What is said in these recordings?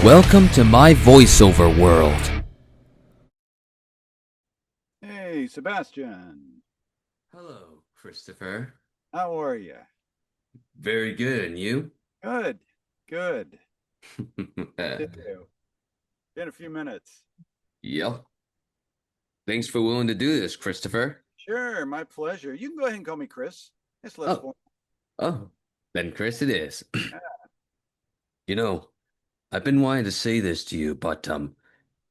Welcome to my voiceover world. Hey, Sebastian. Hello, Christopher. How are you? Very good, and you? Good, good. Good to do. Been a few minutes. Yep. Thanks for willing to do this, Christopher. Sure, my pleasure. You can go ahead and call me Chris. It's less Oh, formal. oh, then Chris it is. Yeah, You know, I've been wanting to say this to you, but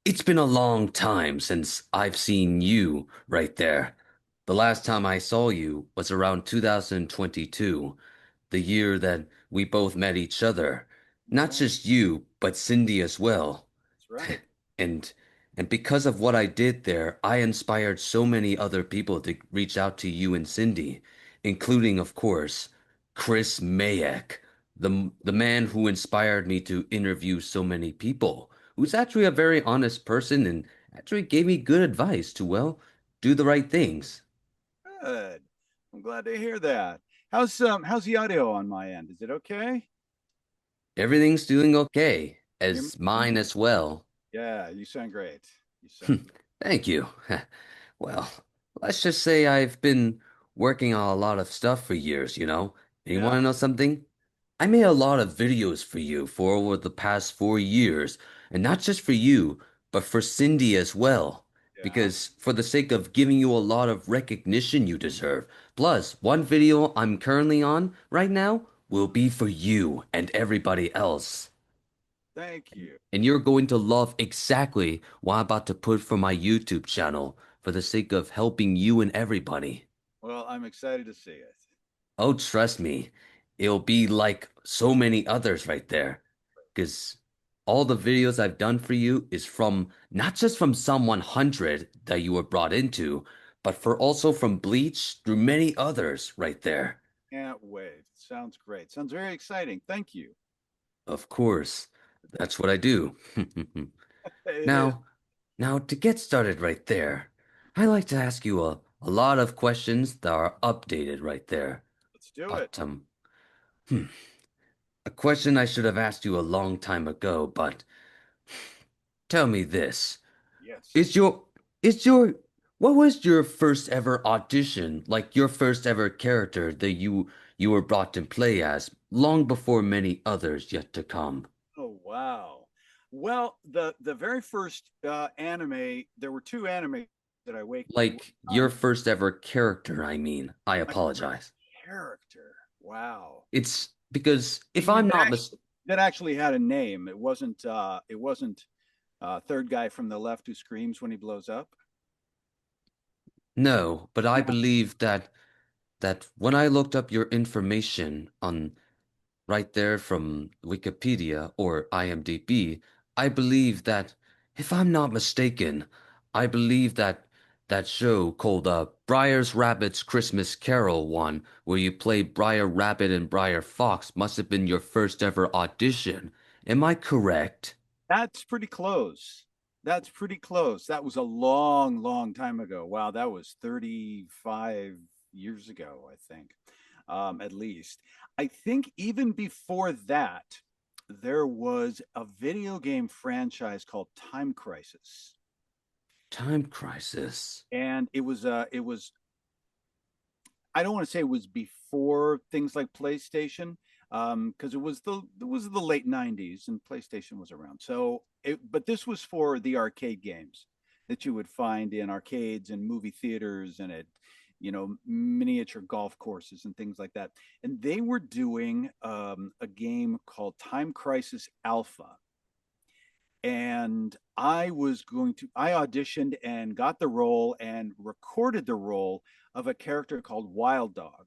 it's been a long time since I've seen you right there. The last time I saw you was around 2022, the year that we both met each other. that's Not right. just you, but Cindy as well. That's right. And because of what I did there, I inspired so many other people to reach out to you and Cindy, including, of course, Chris Mayek, the man who inspired me to interview so many people, who's actually a very honest person and actually gave me good advice to, well, do the right things. Good. I'm glad to hear that. How's the audio on my end? Is it okay? Everything's doing okay, You're, as mine as well. yeah, you sound great. You sound great. Thank you. Well, let's just say I've been working on a lot of stuff for years, you know? And you want Yeah, to know something? I made a lot of videos for you for over the past 4 years, and not just for you, but for Cindy as well. yeah. Because for the sake of giving you a lot of recognition you deserve. Plus, one video I'm currently on right now will be for you and everybody else. Thank you. And you're going to love exactly what I'm about to put for my YouTube channel for the sake of helping you and everybody. Well, I'm excited to see it. Oh, trust me, it'll be like so many others right there. Because all the videos I've done for you is from not just from some 100 that you were brought into, but for also from Bleach through many others right there. Can't wait. Sounds great. Sounds very exciting. Thank you. Of course, that's what I do. It is. Now, to get started right there, I like to ask you a lot of questions that are updated right there. Let's do it. But hmm, a question I should have asked you a long time ago, but tell me this. Yes. Is your is your what was your first ever audition, like your first ever character that you were brought to play as long before many others yet to come? Oh wow. Well, the very first anime, there were two anime that I wake Like your on. first ever character, I mean. I My first apologize. character. Wow. It's because You if mean I'm not mis that actually had a name? It wasn't third guy from the left who screams when he blows up. no, but I No. believe that when I looked up your information on right there from Wikipedia or IMDb, I believe that if I'm not mistaken, I believe that that show called Briar's Rabbit's Christmas Carol one, where you play Briar Rabbit and Briar Fox, must have been your first ever audition. Am I correct? That's pretty close. That's pretty close. That was a long, long time ago. Wow, that was 35 years ago, I think, at least. I think even before that, there was a video game franchise called Time Crisis. Time Crisis. And it was I don't want to say it was before things like PlayStation, because it was the late '90s and PlayStation was around. But this was for the arcade games that you would find in arcades and movie theaters and at miniature golf courses and things like that. And they were doing a game called Time Crisis Alpha, and I auditioned and got the role and recorded the role of a character called Wild Dog.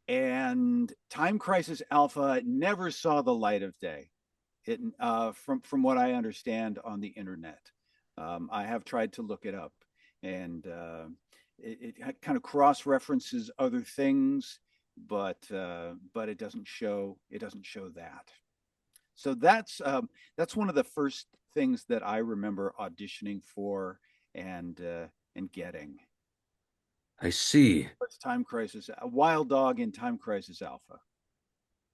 And Time Crisis Alpha never saw the light of day. From what I understand on the internet. I have tried to look it up, and it kind of cross references other things, but it doesn't show that. So that's one of the first things that I remember auditioning for and getting. I see. It's Time Crisis, a Wild Dog in Time Crisis Alpha.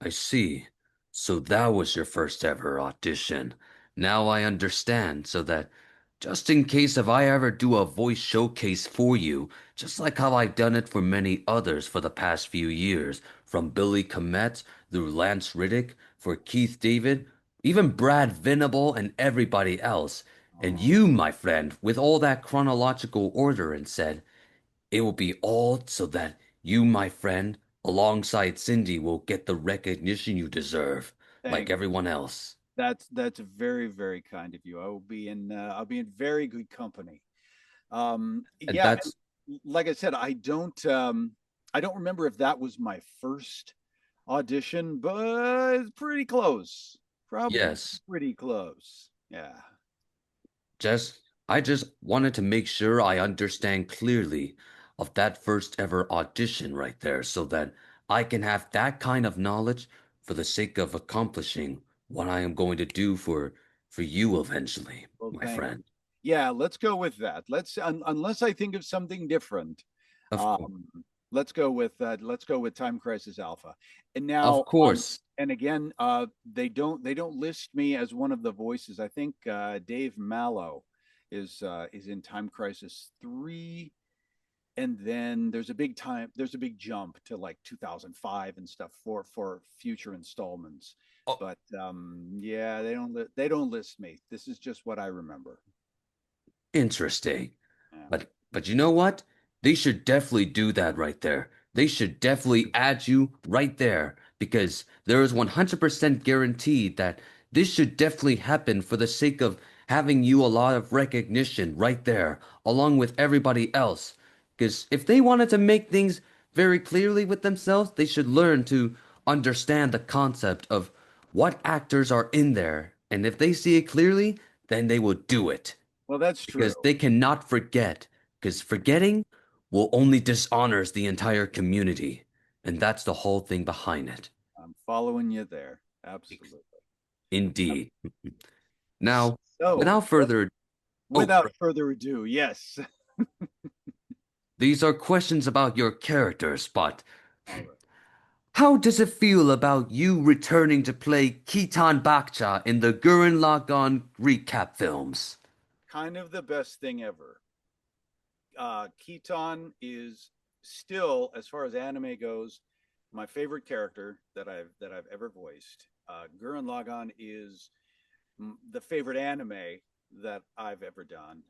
I see. So that was your first ever audition. Now I understand, so that just in case if I ever do a voice showcase for you, just like how I've done it for many others for the past few years, from Billy Comet through Lance Riddick, for Keith David, even Brad Venable and everybody else. And Oh, you, my friend, with all that chronological order and said, it will be all so that you, my friend, alongside Cindy, will get the recognition you deserve, like thank you. everyone else. That's very, very kind of you. I'll be in very good company. And Yeah, that's, like I said, I don't remember if that was my first audition, but it's pretty close. Probably yes, pretty close. Yeah. just, I just wanted to make sure I understand clearly of that first ever audition right there so that I can have that kind of knowledge for the sake of accomplishing what I am going to do for you eventually, Well, my thank friend. you. Yeah, let's go with that. Unless I think of something different, Of course. um, let's go with that. Let's go with Time Crisis Alpha. And Of now, course. and again, they don't list me as one of the voices. I think Dave Mallow is in Time Crisis 3, and then there's a big jump to like 2005 and stuff for future installments. Oh, But yeah, they don't list me. This is just what I remember. interesting. Yeah. But you know what? They should definitely do that right there. They should definitely add you right there because there is 100% guaranteed that this should definitely happen for the sake of having you a lot of recognition right there, along with everybody else. Because if they wanted to make things very clearly with themselves, they should learn to understand the concept of what actors are in there. And if they see it clearly, then they will do it Well, that's true. because they cannot forget, because forgetting will only dishonors the entire community. And that's the whole thing behind it. I'm following you there. Absolutely. Indeed. Now, So, without further, oh, without further ado, yes. these are questions about your characters, but All right. how does it feel about you returning to play Kittan Bachika in the Gurren Lagann recap films? Kind of the best thing ever. Keaton is still, as far as anime goes, my favorite character that I've ever voiced. Gurren Lagann is the favorite anime that I've ever done.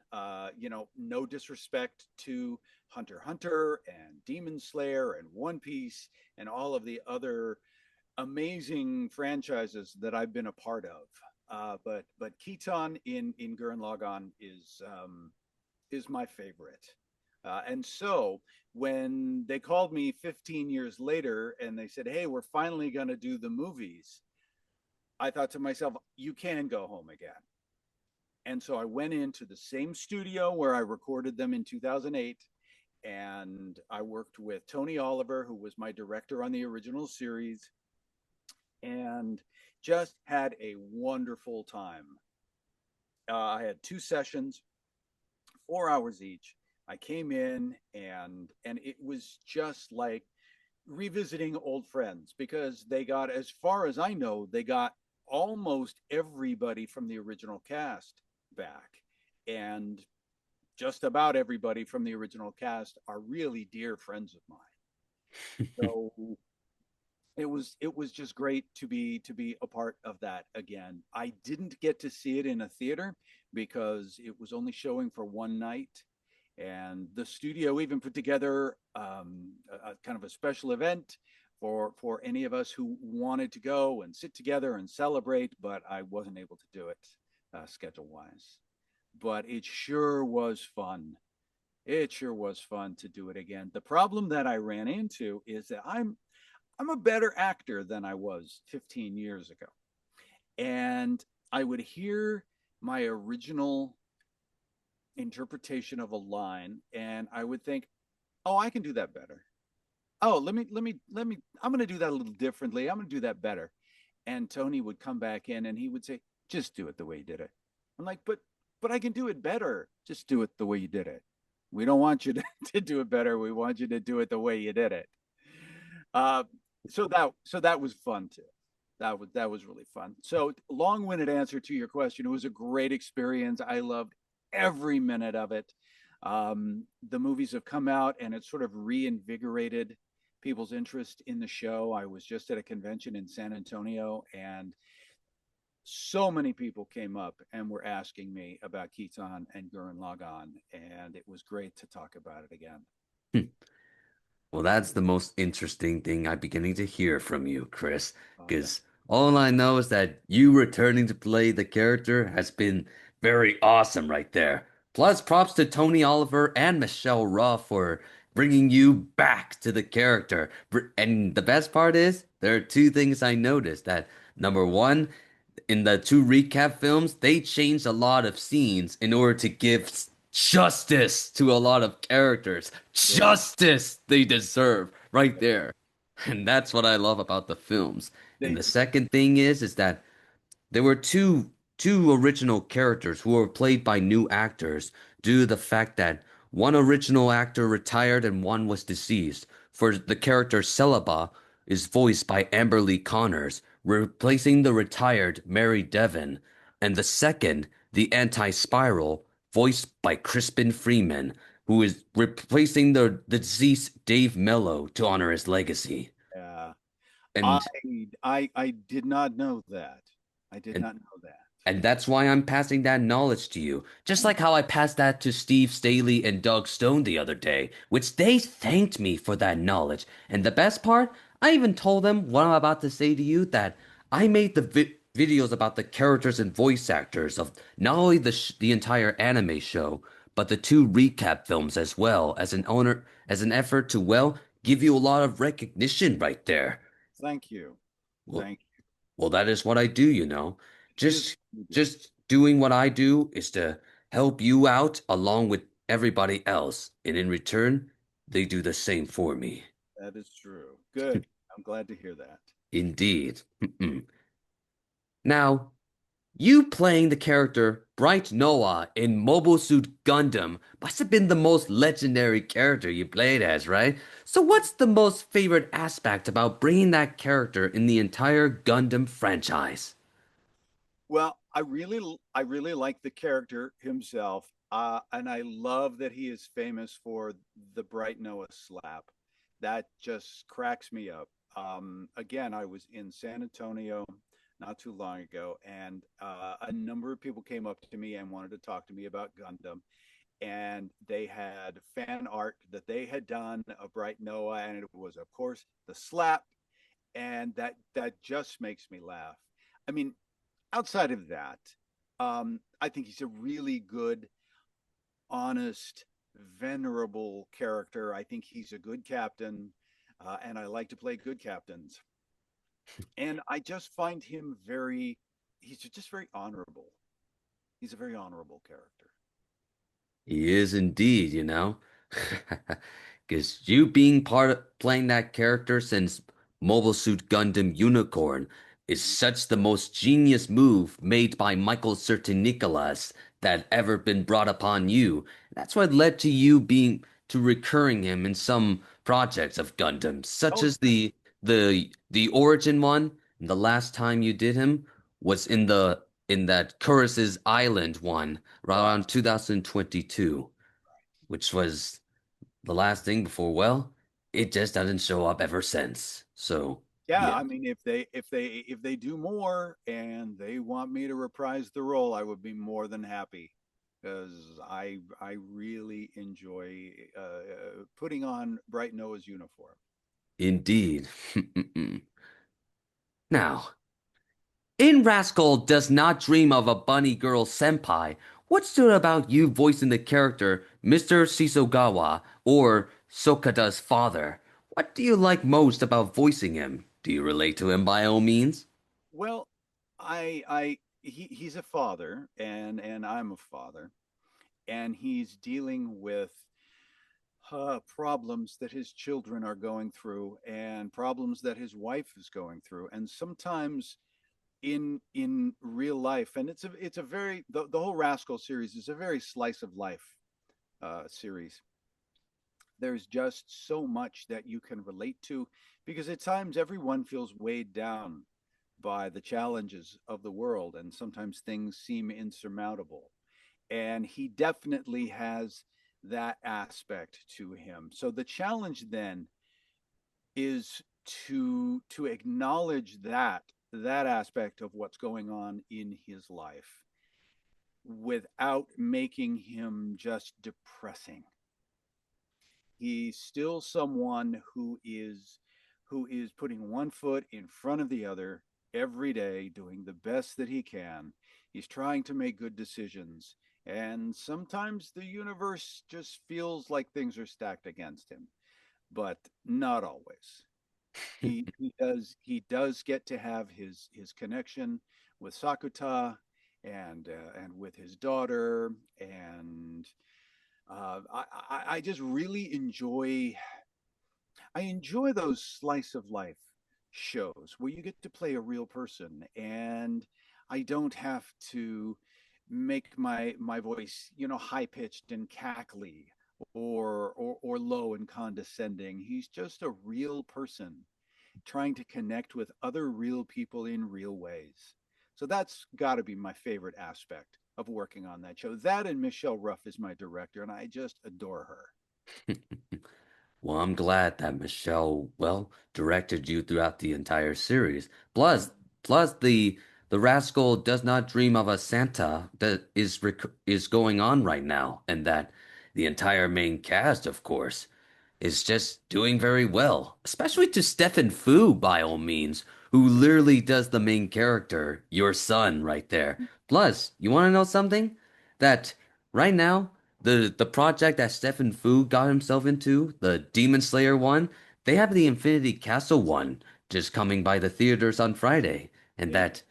You know, no disrespect to Hunter x Hunter and Demon Slayer and One Piece and all of the other amazing franchises that I've been a part of. But Keaton in Gurren Lagann is my favorite. And so when they called me 15 years later and they said, "Hey, we're finally going to do the movies," I thought to myself, "You can go home again." And so I went into the same studio where I recorded them in 2008. And I worked with Tony Oliver, who was my director on the original series, and just had a wonderful time. I had two sessions, 4 hours each. I came in and it was just like revisiting old friends because they got, as far as I know, they got almost everybody from the original cast back. And just about everybody from the original cast are really dear friends of mine. So it was just great to be a part of that again. I didn't get to see it in a theater because it was only showing for one night, and the studio even put together a kind of a special event for any of us who wanted to go and sit together and celebrate, but I wasn't able to do it schedule wise. But it sure was fun. It sure was fun to do it again. The problem that I ran into is that I'm a better actor than I was 15 years ago. And I would hear my original interpretation of a line and I would think, "Oh, I can do that better. Oh, I'm going to do that a little differently. I'm going to do that better." And Tony would come back in and he would say, "Just do it the way you did it." I'm like, but I can do it better. Just do it the way you did it. We don't want you to do it better. We want you to do it the way you did it. Uh, so that was fun too. that was really fun. So long-winded answer to your question. It was a great experience. I loved every minute of it. The movies have come out and it sort of reinvigorated people's interest in the show. I was just at a convention in San Antonio, and so many people came up and were asking me about Kittan and Gurren Lagann, and it was great to talk about it again. Well, that's the most interesting thing I'm beginning to hear from you, Chris, Thank because all I know is that you returning to play the character has been very awesome right there. Plus, props to Tony Oliver and Michelle Ruff for bringing you back to the character. And the best part is, there are two things I noticed that number one, in the two recap films, they changed a lot of scenes in order to give justice to a lot of characters. yeah, Justice they deserve right there. And that's what I love about the films. And they the second thing is that there were two original characters who were played by new actors due to the fact that one original actor retired and one was deceased. For the character Celeba is voiced by Amberly Connors, replacing the retired Mary Devon, and the second, the anti-spiral, voiced by Crispin Freeman, who is replacing the deceased Dave Mello to honor his legacy. yeah. I And I did not know that. I did and not know that. And that's why I'm passing that knowledge to you. Just like how I passed that to Steve Staley and Doug Stone the other day, which they thanked me for that knowledge. And the best part, I even told them what I'm about to say to you that I made the videos about the characters and voice actors of not only the entire anime show, but the two recap films as well as an effort to give you a lot of recognition right there. Thank you. Well, Thank well, that is what I do, you know. you. It is Just what you do. just doing what I do is to help you out along with everybody else. And in return, they do the same for me. That is true. Good. I'm glad to hear that. Indeed. Now, you playing the character Bright Noah in Mobile Suit Gundam must have been the most legendary character you played as, right? So what's the most favorite aspect about bringing that character in the entire Gundam franchise? Well, I really like the character himself, and I love that he is famous for the Bright Noah slap. That just cracks me up. Again, I was in San Antonio not too long ago, and a number of people came up to me and wanted to talk to me about Gundam, and they had fan art that they had done of Bright Noah, and it was, of course, the slap, and that just makes me laugh. I mean, outside of that, I think he's a really good, honest, venerable character. I think he's a good captain, and I like to play good captains. And I just find him he's just very honorable. He's a very honorable character. He is indeed, you know. Because you being part of playing that character since Mobile Suit Gundam Unicorn is such the most genius move made by Michael Nicholas that ever been brought upon you. That's what led to you being to recurring him in some projects of Gundam, such Oh, as the Origin one. And the last time you did him was in that Curtis's Island one right. around 2022, which was the last thing before, well, it just doesn't show up ever since. So, Yeah, yeah, I mean, if they do more and they want me to reprise the role, I would be more than happy because I really enjoy putting on Bright Noah's uniform. indeed. Now, in Rascal does not dream of a bunny girl senpai. What stood about you voicing the character Mr. Shisogawa or Sokata's father? What do you like most about voicing him? Do you relate to him by all means? Well, he's a father, and I'm a father, and he's dealing with problems that his children are going through and problems that his wife is going through, and sometimes in real life, and it's a very the whole Rascal series is a very slice of life series. There's just so much that you can relate to because at times everyone feels weighed down by the challenges of the world, and sometimes things seem insurmountable. And he definitely has that aspect to him. So the challenge then is to acknowledge that aspect of what's going on in his life without making him just depressing. He's still someone who is putting one foot in front of the other every day, doing the best that he can. He's trying to make good decisions, and sometimes the universe just feels like things are stacked against him, but not always. He does get to have his connection with Sakuta, and with his daughter, and I just really enjoy those slice of life shows where you get to play a real person, and I don't have to make my voice, high pitched and cackly, or low and condescending. He's just a real person trying to connect with other real people in real ways. So that's got to be my favorite aspect of working on that show. That, and Michelle Ruff is my director, and I just adore her. Well, I'm glad that Michelle, well, directed you throughout the entire series. Plus the rascal does not dream of a Santa that is going on right now, and that the entire main cast, of course, is just doing very well, especially to Stefan Fu, by all means, who literally does the main character, your son, right there. Plus, you want to know something? That right now, the project that Stefan Fu got himself into, the Demon Slayer one, they have the Infinity Castle one just coming by the theaters on Friday, and Yeah, that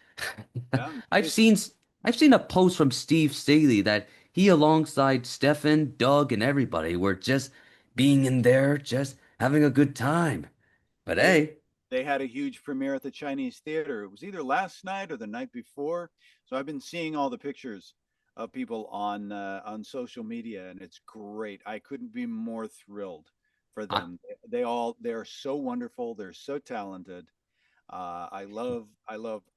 yeah. I've seen I've seen a post from Steve Staley that he alongside Stefan, Doug, and everybody were just being in there, just having a good time. But They hey, they had a huge premiere at the Chinese theater. It was either last night or the night before. So I've been seeing all the pictures of people on social media, and it's great. I couldn't be more thrilled for I, them. They're so wonderful. They're so talented. I love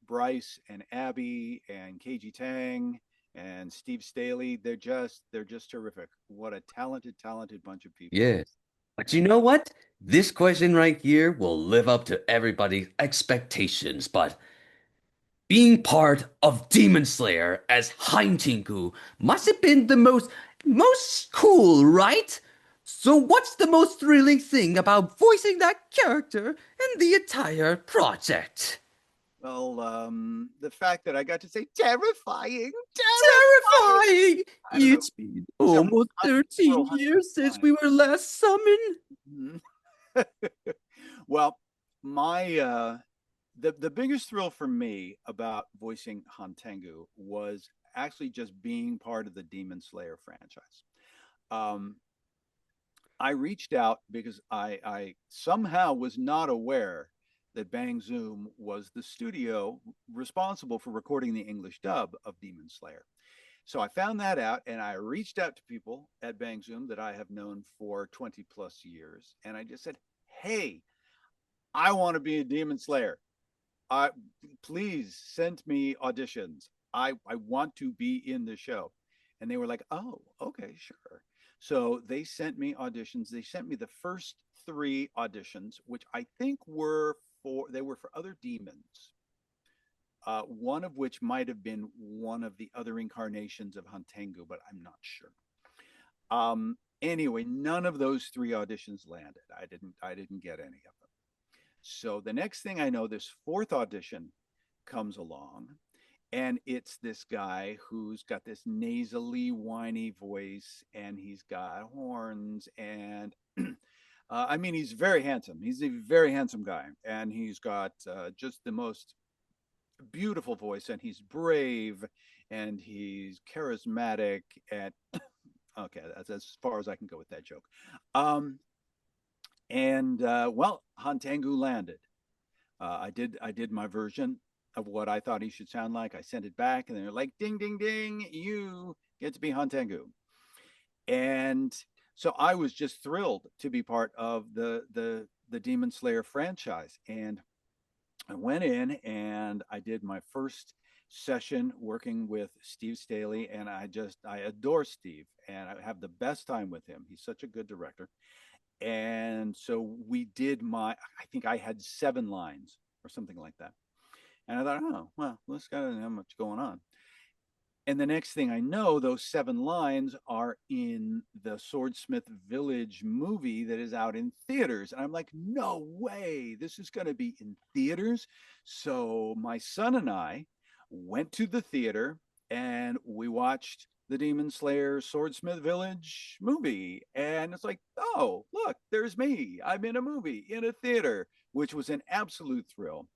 Bryce and Abby and KG Tang and Steve Staley. They're just terrific. What a talented bunch of people. yeah. But you know what? This question right here will live up to everybody's expectations. But being part of Demon Slayer as Hantengu must have been the most cool, right? So what's the most thrilling thing about voicing that character in the entire project? Well, the fact that I got to say terrifying, terrifying. Terrifying! I don't know, It's been several almost several 13 hundred years since times. we were last summoned. Mhm. Well, my the biggest thrill for me about voicing Hantengu was actually just being part of the Demon Slayer franchise. Um, I reached out because I somehow was not aware that Bang Zoom was the studio responsible for recording the English dub of Demon Slayer. So I found that out, and I reached out to people at Bang Zoom that I have known for 20 plus years. And I just said, hey, I want to be a Demon Slayer. I Please send me auditions. I want to be in the show. And they were like, oh, okay, sure. So they sent me auditions. They sent me the first three auditions, which I think were for other demons. One of which might have been one of the other incarnations of Hantengu, but I'm not sure. Anyway, none of those three auditions landed. I didn't get any of them. So the next thing I know, this fourth audition comes along, and it's this guy who's got this nasally, whiny voice, and he's got horns, and I mean, he's very handsome. He's a very handsome guy, and he's got just the most beautiful voice, and he's brave, and he's charismatic, and okay, that's as far as I can go with that joke. Um, and well, Hantengu landed. I did my version of what I thought he should sound like. I sent it back, and they're like, "Ding, ding, ding! You get to be Hantengu." And so I was just thrilled to be part of the Demon Slayer franchise. And I went in and I did my first session working with Steve Staley, and I adore Steve, and I have the best time with him. He's such a good director. And so we did I think I had 7 lines or something like that. And I thought, oh, well, this guy doesn't have much going on. And the next thing I know, those 7 lines are in the Swordsmith Village movie that is out in theaters. And I'm like, no way, this is going to be in theaters. So my son and I went to the theater and we watched the Demon Slayer Swordsmith Village movie. And it's like, oh, look, there's me. I'm in a movie in a theater, which was an absolute thrill.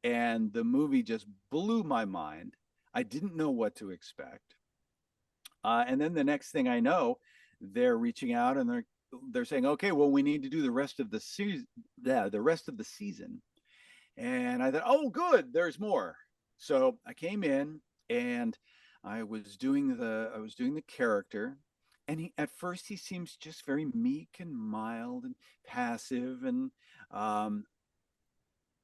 And the movie just blew my mind. I didn't know what to expect. And then the next thing I know, they're reaching out and they're saying, okay, well, we need to do the rest of the season. Yeah, the rest of the season. And I thought, oh, good, there's more. So I came in and I was doing the character, and he at first he seems just very meek and mild and passive, um,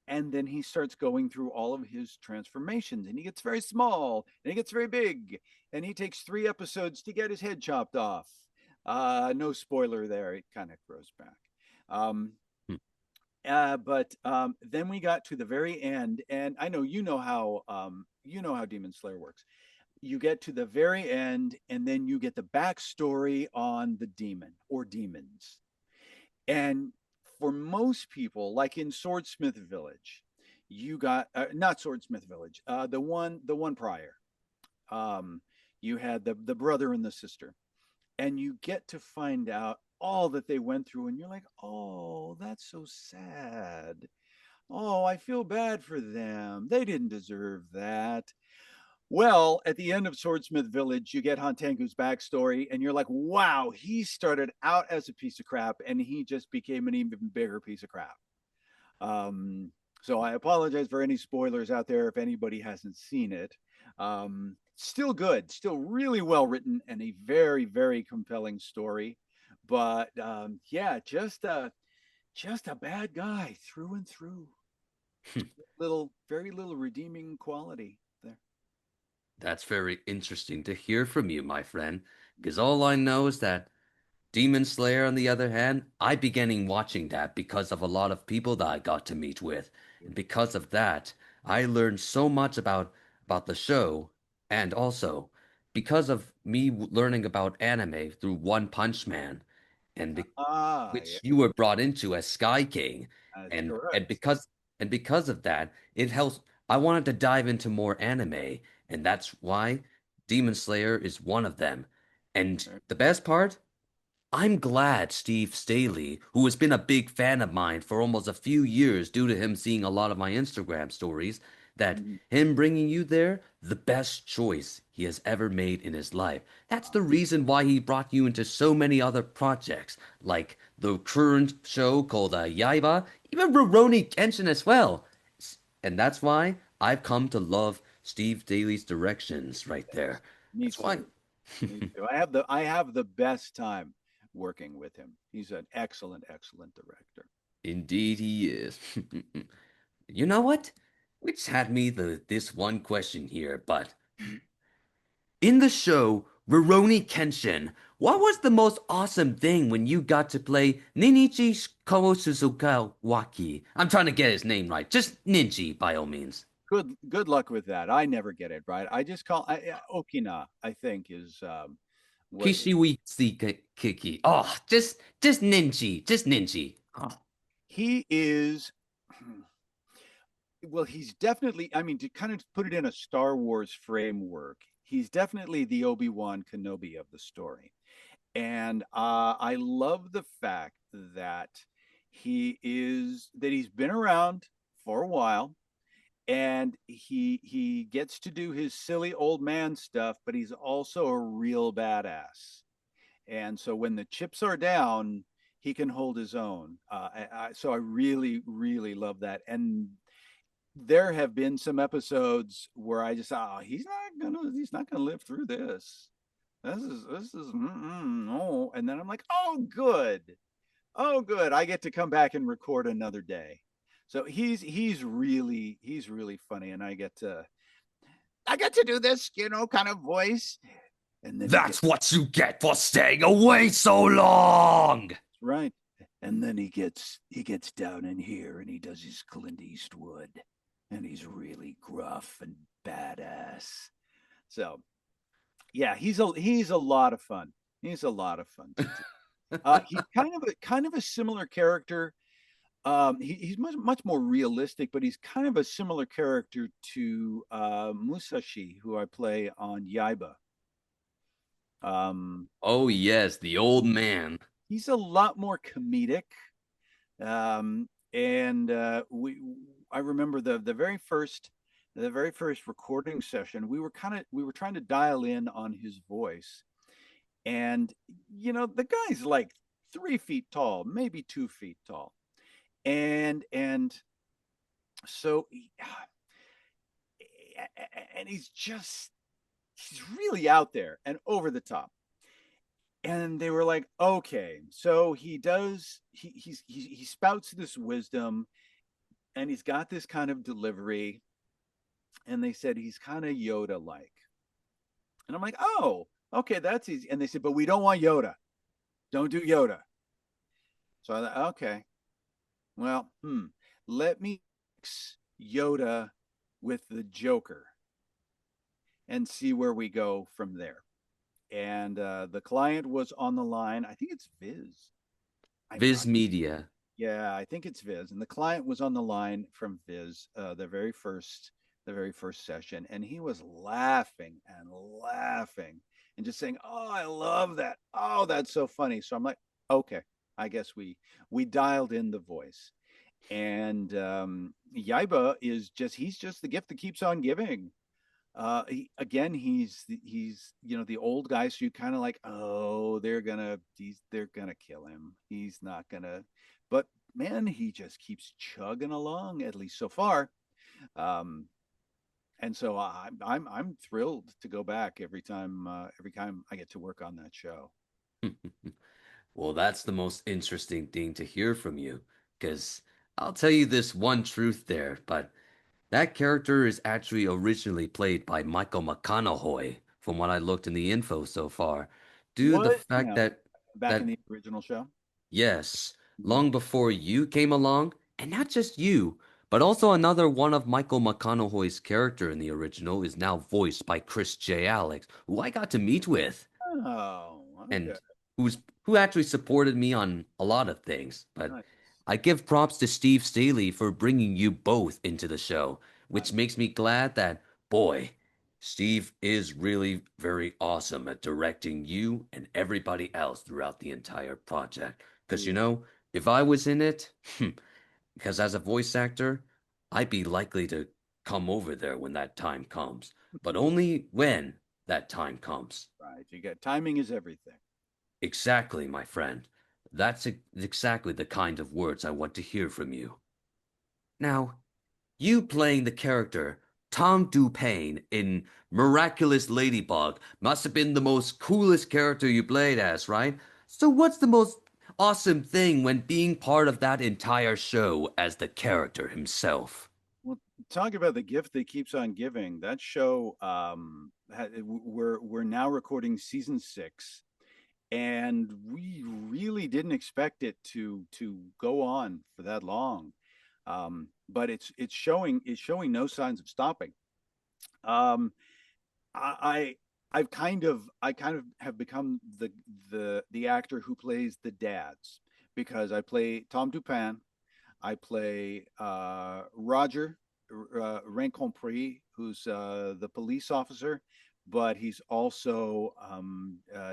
and then he starts going through all of his transformations, and he gets very small and he gets very big, and he takes 3 episodes to get his head chopped off. No spoiler there, it kind of grows back. um, Hmm. but Then we got to the very end, and I know you know how Demon Slayer works. You get to the very end, and then you get the backstory on the demon or demons. And for most people, like in Swordsmith Village, you got not Swordsmith Village, the one prior. Um, you had the brother and the sister, and you get to find out all that they went through, and you're like, oh, that's so sad. Oh, I feel bad for them. They didn't deserve that. Well, at the end of Swordsmith Village, you get Hantengu's backstory, and you're like, wow, he started out as a piece of crap, and he just became an even bigger piece of crap. So I apologize for any spoilers out there if anybody hasn't seen it. Still good, still really well written, and a very, very compelling story. But yeah, just a bad guy through and through. Very little redeeming quality there. That's very interesting to hear from you, my friend, because all I know is that Demon Slayer, on the other hand, I beginning watching that because of a lot of people that I got to meet with. And because of that, I learned so much about the show, and also because of me learning about anime through One Punch Man, and Yeah, which you were brought into as Sky King, that's and and correct. because and because of that, it helps. I wanted to dive into more anime, and that's why Demon Slayer is one of them. And the best part? I'm glad Steve Staley, who has been a big fan of mine for almost a few years due to him seeing a lot of my Instagram stories, that Mhm. him bringing you there, the best choice he has ever made in his life. That's the reason why he brought you into so many other projects, like the current show called Yaiba, even Rurouni Kenshin as well. And that's why I've come to love Steve Daly's directions right there. Me That's why. too. Me too. I have the best time working with him. He's an excellent, excellent director. Indeed, he is. You know what? Which had me this one question here, but Mhm. in the show Rurouni Kenshin, what was the most awesome thing when you got to play Ninichi Kawasuzukawaki? I'm trying to get his name right. Just Ninji, by all means. Good luck with that. I never get it right. I just call Okina. I think is what Kishiwitsi Kiki. Oh, just Ninji. Just Ninji. Oh, he is. Well, he's definitely. I mean, to kind of put it in a Star Wars framework, he's definitely the Obi-Wan Kenobi of the story. And I love the fact that he's been around for a while, and he gets to do his silly old man stuff, but he's also a real badass. And so when the chips are down, he can hold his own. So I really, really love that. And there have been some episodes where I just, oh, he's not gonna live through this. This is no. And then I'm like, oh, good. Oh, good. I get to come back and record another day. So he's really funny, and I get to do this, kind of voice, and then he gets That's what you get for staying away so long. right, and then he gets down in here and he does his Clint Eastwood, and he's really gruff and badass. So yeah, he's a lot of fun. He's a lot of fun to do. He's kind of a similar character. He's much more realistic, but he's kind of a similar character to Musashi, who I play on Yaiba. Um, Oh, yes, the old man. he's a lot more comedic, and I remember the very first recording session. We were trying to dial in on his voice, and the guy's like 3 feet tall, maybe 2 feet tall, and so and he's really out there and over the top. And they were like, okay, so he spouts this wisdom, and he's got this kind of delivery, and they said he's kind of Yoda like. And I'm like, oh, okay, that's easy. And they said, but we don't want Yoda, don't do Yoda. So I thought, okay, well, let me mix Yoda with the Joker and see where we go from there. And the client was on the line. I think it's Viz. I'm Viz not. Media. Yeah, I think it's Viz. And the client was on the line from Viz, the very first session, and he was laughing and laughing and just saying, "Oh, I love that. Oh, that's so funny." So I'm like, "Okay, I guess we dialed in the voice." And Yaiba he's just the gift that keeps on giving. Again, he's the old guy, so you kind of like, oh, they're gonna kill him. He's not gonna, but man, he just keeps chugging along, at least so far. Um, and so I'm thrilled to go back every time I get to work on that show. Well, that's the most interesting thing to hear from you, because I'll tell you this one truth there, but that character is actually originally played by Michael McConaughey, from what I looked in the info so far. Due to the What fact now? that Back in that the original show? yes, Mhm. long before you came along, and not just you, but also another one of Michael McConaughey's character in the original is now voiced by Chris J. Alex, who I got to meet with Oh, okay. and who actually supported me on a lot of things. But Nice, I give props to Steve Staley for bringing you both into the show, which nice. makes me glad that, boy, Steve is really very awesome at directing you and everybody else throughout the entire project. Because, Yeah. if I was in it, because as a voice actor, I'd be likely to come over there when that time comes, but only when that time comes. Right. You got timing is everything. Exactly, my friend. That's exactly the kind of words I want to hear from you. Now, you playing the character Tom Dupain in Miraculous Ladybug must have been the most coolest character you played as, right? So what's the most awesome thing when being part of that entire show as the character himself? Well, talk about the gift that keeps on giving. That show, we're now recording season 6, and we really didn't expect it to go on for that long. But it's showing no signs of stopping. Um, I I kind of have become the actor who plays the dads, because I play Tom Dupin. I play Roger Rencompris, who's the police officer, but he's also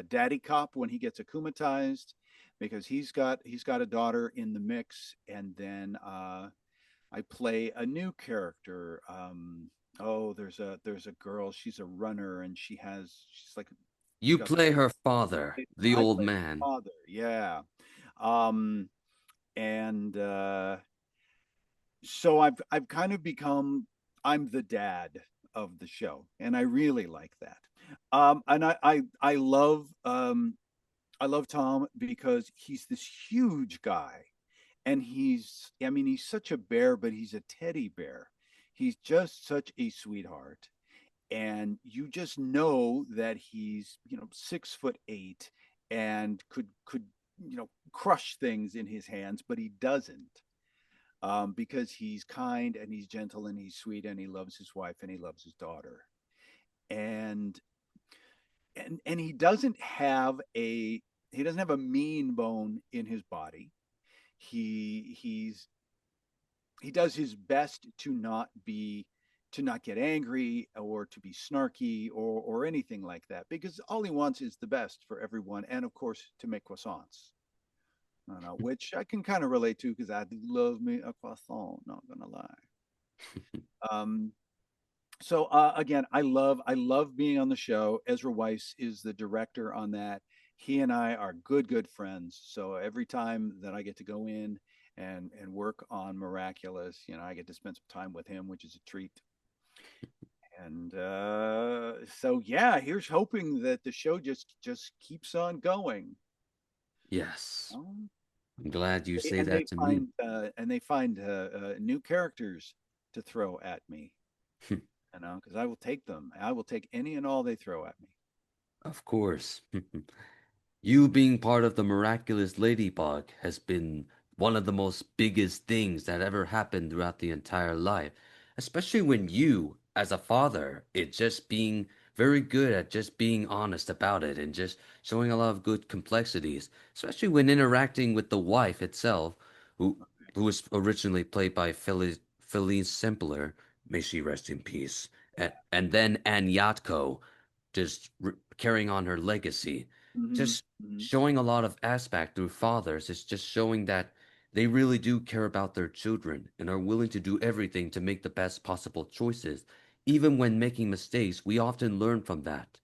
daddy cop when he gets akumatized, because he's got a daughter in the mix. And then I play a new character. Oh, there's a girl. She's a runner, and she's like she's You got. play her father, the I old play man. father. Yeah. Um, and so I've kind of become I'm the dad of the show, and I really like that. And I love Tom, because he's this huge guy, and I mean, he's such a bear, but he's a teddy bear. He's just such a sweetheart. And you just know that he's, 6'8" and could, crush things in his hands, but he doesn't. Because he's kind and he's gentle and he's sweet and he loves his wife and he loves his daughter. And and he doesn't have a mean bone in his body. He's he does his best to not get angry or to be snarky or anything like that, because all he wants is the best for everyone, and of course to make croissants. I don't know, which I can kind of relate to because I love me a croissant. Not gonna lie. Um, so again, I love being on the show. Ezra Weiss is the director on that. He and I are good friends. So every time that I get to go in and work on Miraculous, I get to spend some time with him, which is a treat. And so yeah, here's hoping that the show just keeps on going. Yes. Um, I'm glad you say and that to me. they find new characters to throw at me, because I will take them. I will take any and all they throw at me. Of course. You being part of the Miraculous Ladybug has been one of the most biggest things that ever happened throughout the entire life. Especially when you, as a father, it just being very good at just being honest about it and just showing a lot of good complexities, especially when interacting with the wife itself, who who was originally played by Philly Simpler, may she rest in peace, and then Ann Yatko, just carrying on her legacy, Mm-hmm. just Mm-hmm. showing a lot of aspect through fathers is just showing that they really do care about their children and are willing to do everything to make the best possible choices. Even when making mistakes, we often learn from that.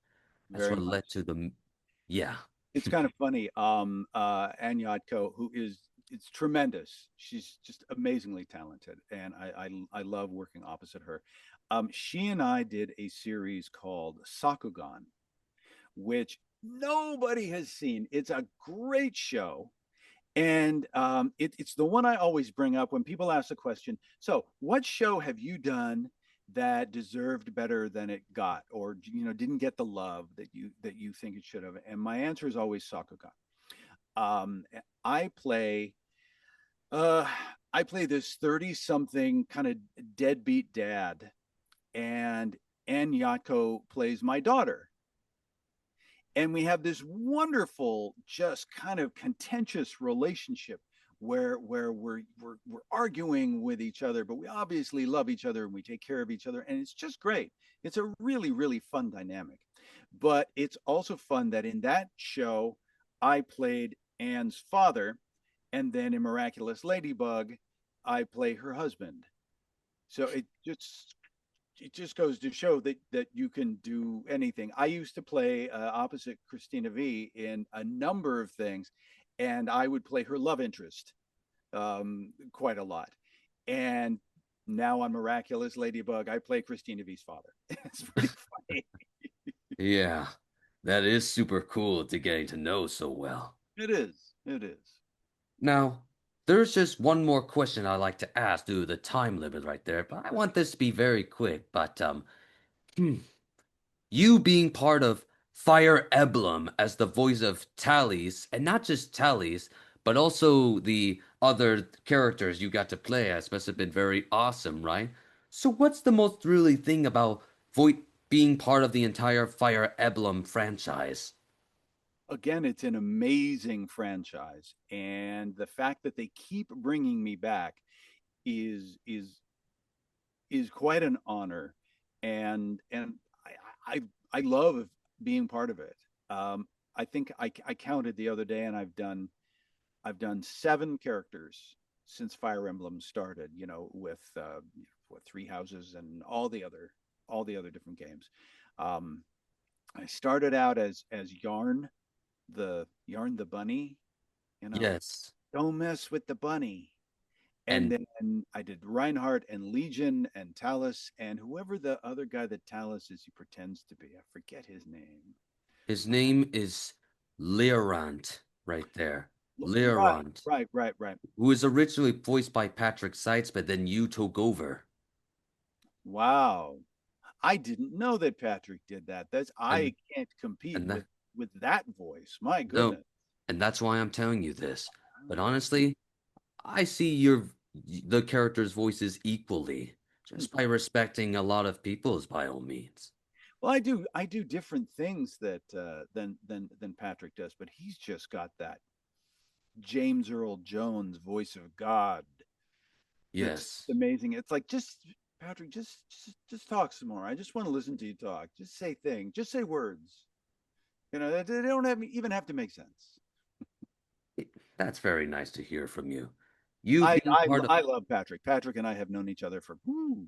That's Very what led much. to the, yeah, It's kind of funny. Anyatko, who is it's tremendous. She's just amazingly talented, and I love working opposite her. She and I did a series called Sakugan, which nobody has seen. It's a great show. And it's the one I always bring up when people ask the question. So, what show have you done that deserved better than it got, or didn't get the love that you think it should have? And my answer is always Sakuga. Um, I play uh, I play this 30 something kind of deadbeat dad, and Yatko plays my daughter, and we have this wonderful, just kind of contentious relationship where we're arguing with each other, but we obviously love each other and we take care of each other, and it's just great. It's a really fun dynamic. But it's also fun that in that show I played Anne's father, and then in Miraculous Ladybug I play her husband. So it just goes to show that you can do anything. I used to play opposite Christina V in a number of things, and I would play her love interest quite a lot. And now on Miraculous Ladybug, I play Christina V's father. It's pretty funny. yeah, that is super cool to getting to know so well. It is. It is. Now, there's just one more question I'd like to ask due to the time limit right there, but I want this to be very quick. But you being part of Fire Emblem as the voice of Thales, and not just Thales, but also the other characters you got to play as must have been very awesome, right? So what's the most thrilling thing about being part of the entire Fire Emblem franchise? Again, it's an amazing franchise, and the fact that they keep bringing me back is is is quite an honor, and I I love being part of it. I think I counted the other day, and I've done 7 characters since Fire Emblem started. With what, Three Houses and all the other different games. Um, I started out as Yarn the bunny. You know, Yes. don't mess with the bunny. And And then I did Reinhardt and Legion and Talus and whoever the other guy that Talus is, he pretends to be. I forget his name. his name is Leorant right there. Right, Learant, right. who was originally voiced by Patrick Seitz, but then you took over. Wow. I didn't know that Patrick did that. That's And I can't compete and that with that voice. My no, goodness. and that's why I'm telling you this. But Oh. honestly, I see the characters' voices equally, just by respecting a lot of people's by all means. Well, I do different things that than Patrick does, but he's just got that James Earl Jones voice of God that's Yes. amazing. It's like just Patrick, just talk some more. I just want to listen to you talk. Just say things. Just say words. You know, they don't even have to make sense. That's very nice to hear from you. You being part of I love Patrick. Patrick and I have known each other for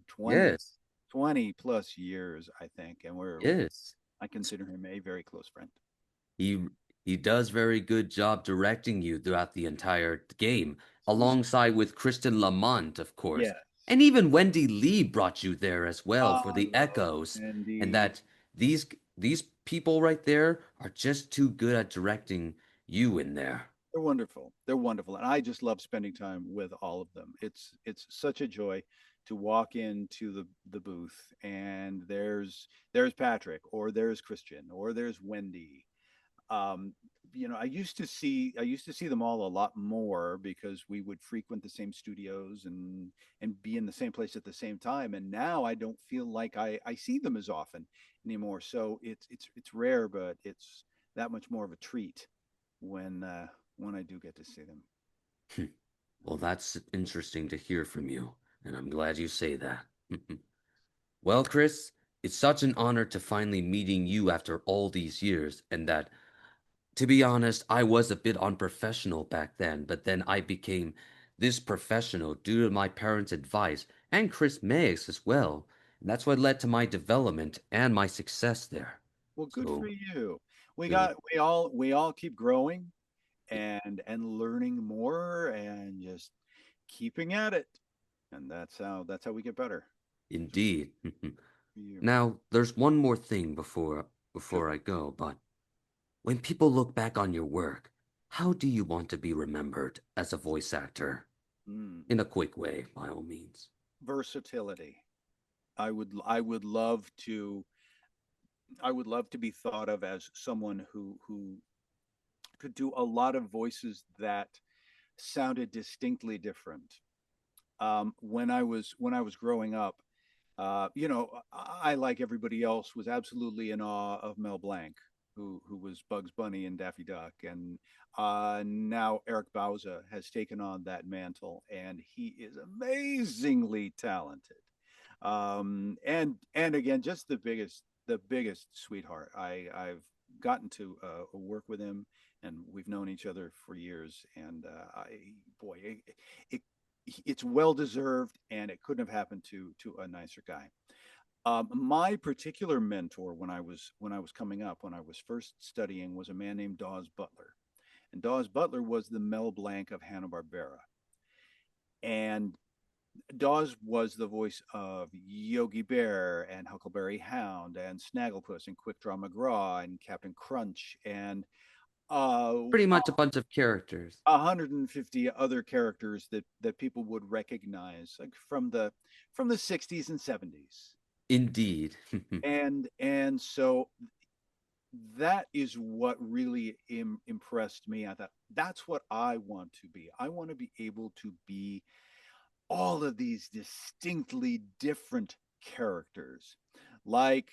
20 yes, 20 plus years, I think, and yes. I consider him a very close friend. He he does very good job directing you throughout the entire game, Who's alongside with Kristen Lamont, of course. Yes. And even Wendy Lee brought you there as well for I the love echoes. And Andy. that these people right there are just too good at directing you in there. They're wonderful. They're wonderful, and I just love spending time with all of them. It's such a joy to walk into the booth and there's Patrick or there's Christian or there's Wendy. Um, you know, I used to see them all a lot more because we would frequent the same studios and be in the same place at the same time. And now I don't feel like I see them as often anymore. So it's rare, but it's that much more of a treat when I do get to see them. Well, that's interesting to hear from you, and I'm glad you say that. Well, Chris, it's such an honor to finally meeting you after all these years, and that, to be honest, I was a bit unprofessional back then, but then I became this professional due to my parents' advice and Chris Mayes as well. And that's what led to my development and my success there. Well, good for So, you. really, We all keep growing and learning more and just keeping at it. And that's how we get better. So good indeed. for you. Now, there's one more thing Sure. before I go, but when people look back on your work, how do you want to be remembered as a voice actor? Mm. In a quick way, by all means. Versatility. I would love to be thought of as someone who could do a lot of voices that sounded distinctly different. When I was growing up, you know, I like everybody else was absolutely in awe of Mel Blanc, who was Bugs Bunny and Daffy Duck, and now Eric Bauza has taken on that mantle, and he is amazingly talented. And again, just the biggest sweetheart. I've gotten to work with him, and we've known each other for years, and boy, it it's well deserved, and it couldn't have happened to a nicer guy. My particular mentor when I was coming up, when I was first studying, was a man named Dawes Butler, and Dawes Butler was the Mel Blanc of Hanna Barbera, and Dawes was the voice of Yogi Bear and Huckleberry Hound and Snagglepuss and Quick Draw McGraw and Captain Crunch and uh, Pretty much a bunch of characters. 150 other characters that people would recognize, like from the 60s and 70s. Indeed. And so that is what really impressed me. I thought that's what I want to be. I want to be able to be all of these distinctly different characters, like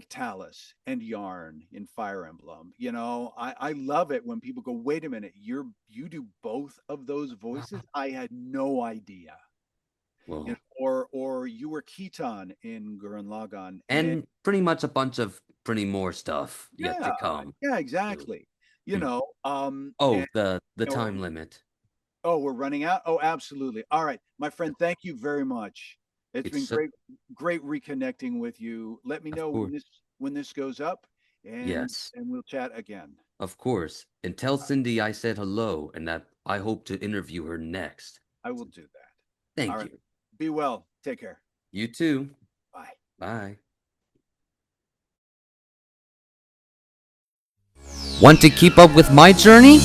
Thales and Yarn in Fire Emblem. You know, I love it when people go, wait a minute, you do both of those voices? I had no idea. You know, Well, or you were Kittan in Gurren Lagann. And and pretty much a bunch of pretty more stuff yet to yeah, come. yeah, So, exactly. You hmm. know, and Oh, the or, time limit. oh, we're running out. Oh, absolutely. All right, my friend, thank you very much. It's It's been such, great reconnecting with you. Let me of know course. when this goes up, Yes, and we'll chat again. of course. And tell Cindy I said hello and that I hope to interview her next. I will do that. All Thank right. you. Be well. Take care. You too. Bye. Bye. Want to keep up with my journey?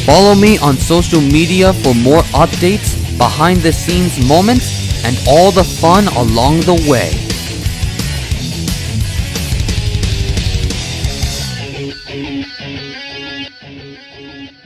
Follow me on social media for more updates, behind the scenes moments, and all the fun along the way.